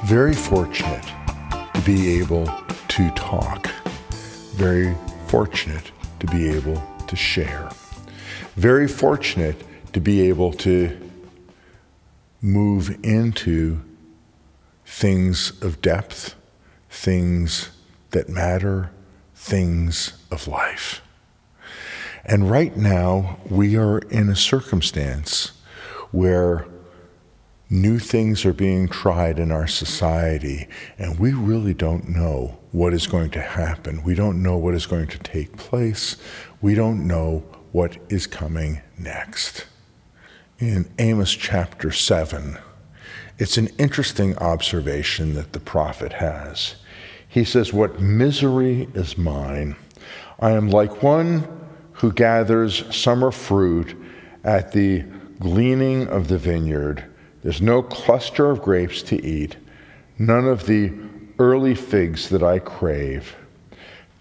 very fortunate to be able to talk, very fortunate to be able to share, very fortunate to be able to move into things of depth, things that matter, things of life. And right now, we are in a circumstance where new things are being tried in our society, and we really don't know what is going to happen. We don't know what is going to take place. We don't know what is coming next. In Amos chapter 7, it's an interesting observation that the prophet has. He says, "What misery is mine? I am like one who gathers summer fruit at the gleaning of the vineyard. There's no cluster of grapes to eat, none of the early figs that I crave.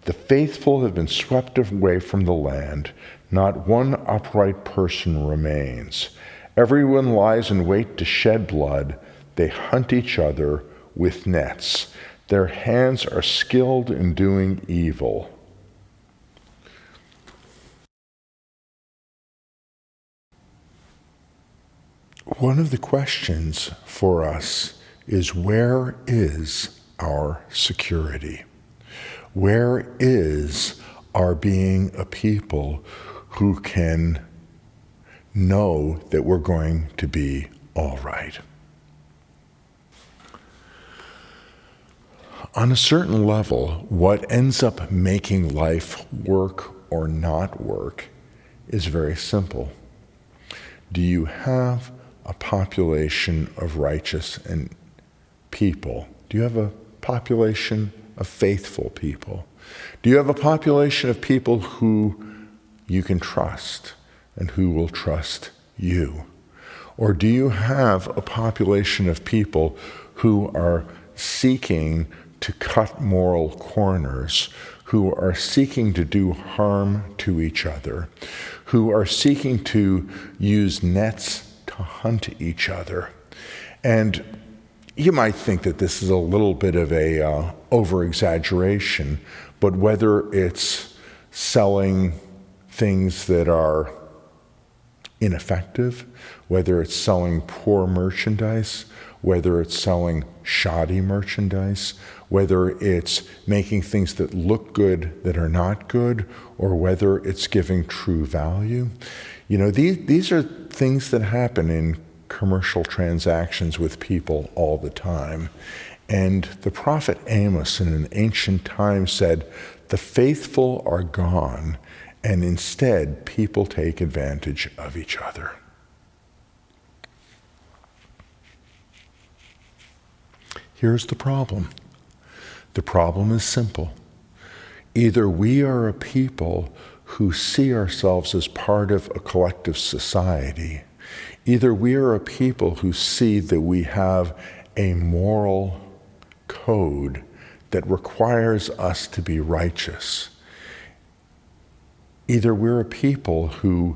The faithful have been swept away from the land. Not one upright person remains. Everyone lies in wait to shed blood. They hunt each other with nets. Their hands are skilled in doing evil." One of the questions for us is, where is our security? Where is our being a people who can know that we're going to be all right? On a certain level, what ends up making life work or not work is very simple. Do you have a population of righteous and people? Do you have a population of faithful people? Do you have a population of people who you can trust and who will trust you? Or do you have a population of people who are seeking to cut moral corners, who are seeking to do harm to each other, who are seeking to use nets to hunt each other? And you might think that this is a little bit of a over-exaggeration, but whether it's selling things that are ineffective, whether it's selling poor merchandise, whether it's selling shoddy merchandise, whether it's making things that look good that are not good, or whether it's giving true value. You know, these are things that happen in commercial transactions with people all the time. And the prophet Amos in an ancient time said, "The faithful are gone, and instead people take advantage of each other." Here's the problem. The problem is simple. Either we are a people who see ourselves as part of a collective society, either we are a people who see that we have a moral code that requires us to be righteous. Either we're a people who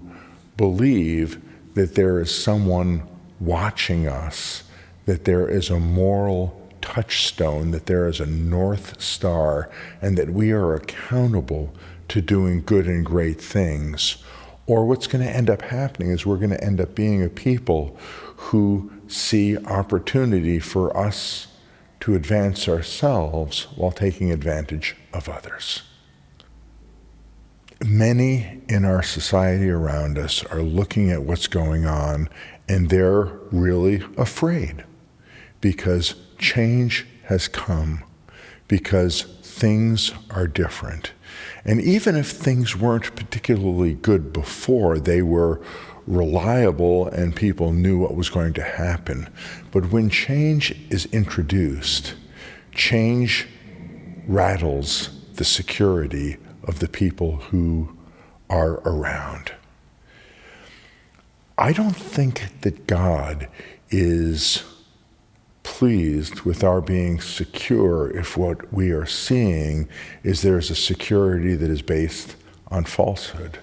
believe that there is someone watching us, that there is a moral touchstone, that there is a North Star, and that we are accountable to doing good and great things. Or what's going to end up happening is we're going to end up being a people who see opportunity for us to advance ourselves while taking advantage of others. Many in our society around us are looking at what's going on, and they're really afraid because change has come, because things are different. And even if things weren't particularly good before, they were reliable and people knew what was going to happen. But when change is introduced, change rattles the security of the people who are around. I don't think that God is pleased with our being secure if what we are seeing is there's a security that is based on falsehood.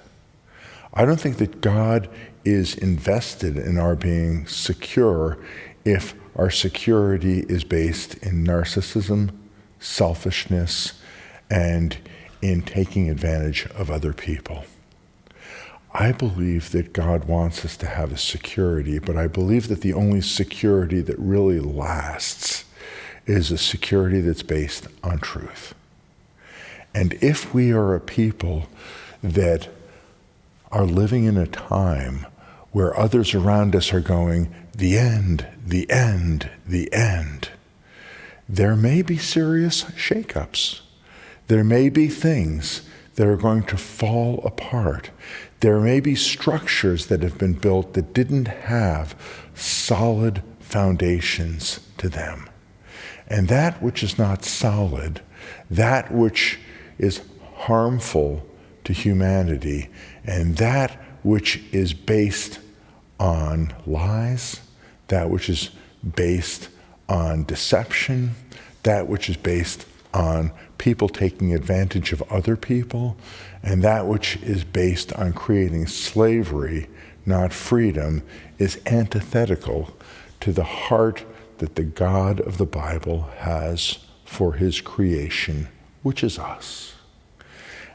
I don't think that God is invested in our being secure if our security is based in narcissism, selfishness, and in taking advantage of other people. I believe that God wants us to have a security, but I believe that the only security that really lasts is a security that's based on truth. And if we are a people that are living in a time where others around us are going, the end, the end, the end, there may be serious shakeups. There may be things that are going to fall apart. There may be structures that have been built that didn't have solid foundations to them. And that which is not solid, that which is harmful to humanity, and that which is based on lies, that which is based on deception, that which is based on people taking advantage of other people, and that which is based on creating slavery, not freedom, is antithetical to the heart that the God of the Bible has for his creation, which is us.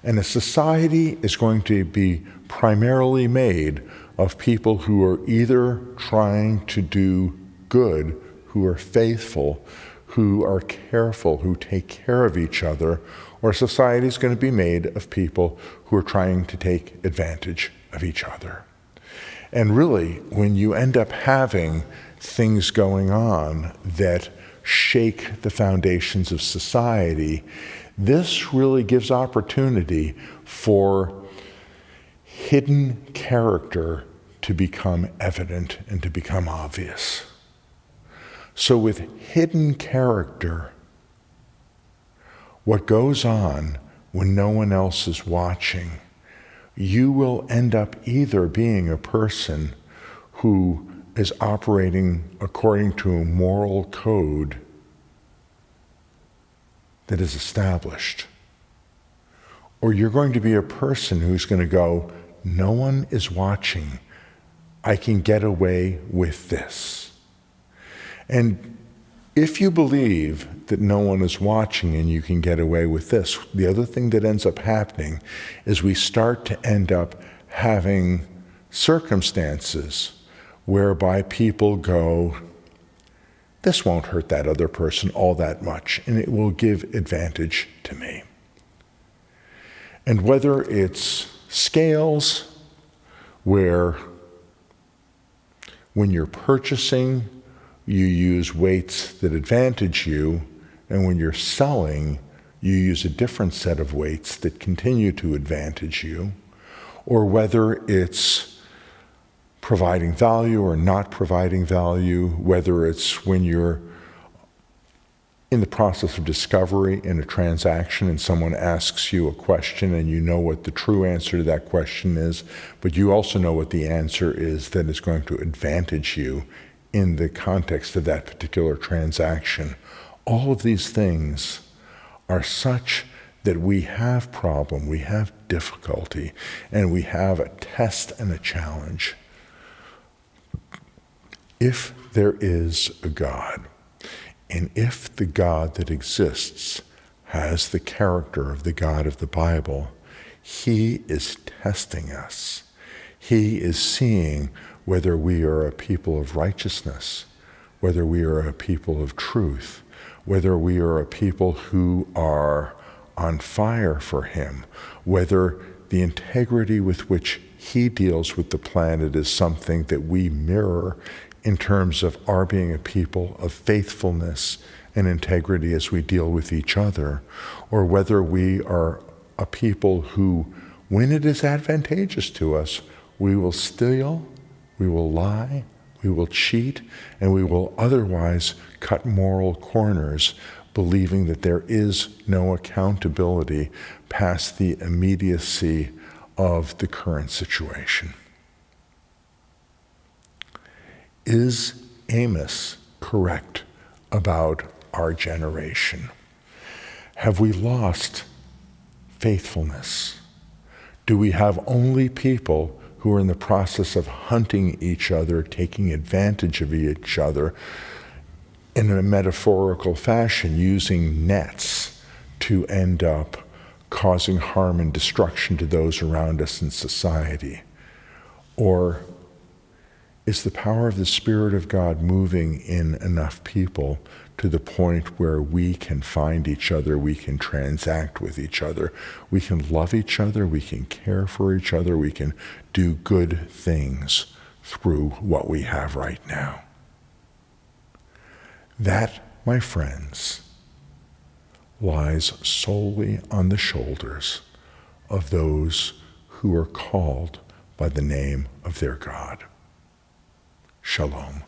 And a society is going to be primarily made of people who are either trying to do good, who are faithful, who are careful, who take care of each other, or society is going to be made of people who are trying to take advantage of each other. And really, when you end up having things going on that shake the foundations of society, this really gives opportunity for hidden character to become evident and to become obvious. So with hidden character, what goes on when no one else is watching, you will end up either being a person who is operating according to a moral code that is established, or you're going to be a person who's going to go, no one is watching, I can get away with this. And if you believe that no one is watching and you can get away with this, the other thing that ends up happening is we start to end up having circumstances whereby people go, this won't hurt that other person all that much, and it will give advantage to me. And whether it's scales, where when you're purchasing, you use weights that advantage you, and when you're selling, you use a different set of weights that continue to advantage you, or whether it's providing value or not providing value, whether it's when you're in the process of discovery in a transaction and someone asks you a question and you know what the true answer to that question is, but you also know what the answer is that is going to advantage you in the context of that particular transaction. All of these things are such that we have problem, we have difficulty, and we have a test and a challenge. If there is a God, and if the God that exists has the character of the God of the Bible, he is testing us. He is seeing whether we are a people of righteousness, whether we are a people of truth, whether we are a people who are on fire for him, whether the integrity with which he deals with the planet is something that we mirror in terms of our being a people of faithfulness and integrity as we deal with each other, or whether we are a people who, when it is advantageous to us, we will steal, we will lie, we will cheat, and we will otherwise cut moral corners, believing that there is no accountability past the immediacy of the current situation. Is Amos correct about our generation? Have we lost faithfulness? Do we have only people who are in the process of hunting each other, taking advantage of each other, in a metaphorical fashion, using nets to end up causing harm and destruction to those around us in society? Or is the power of the Spirit of God moving in enough people to the point where we can find each other, we can transact with each other, we can love each other, we can care for each other, we can do good things through what we have right now? That, my friends, lies solely on the shoulders of those who are called by the name of their God. Shalom.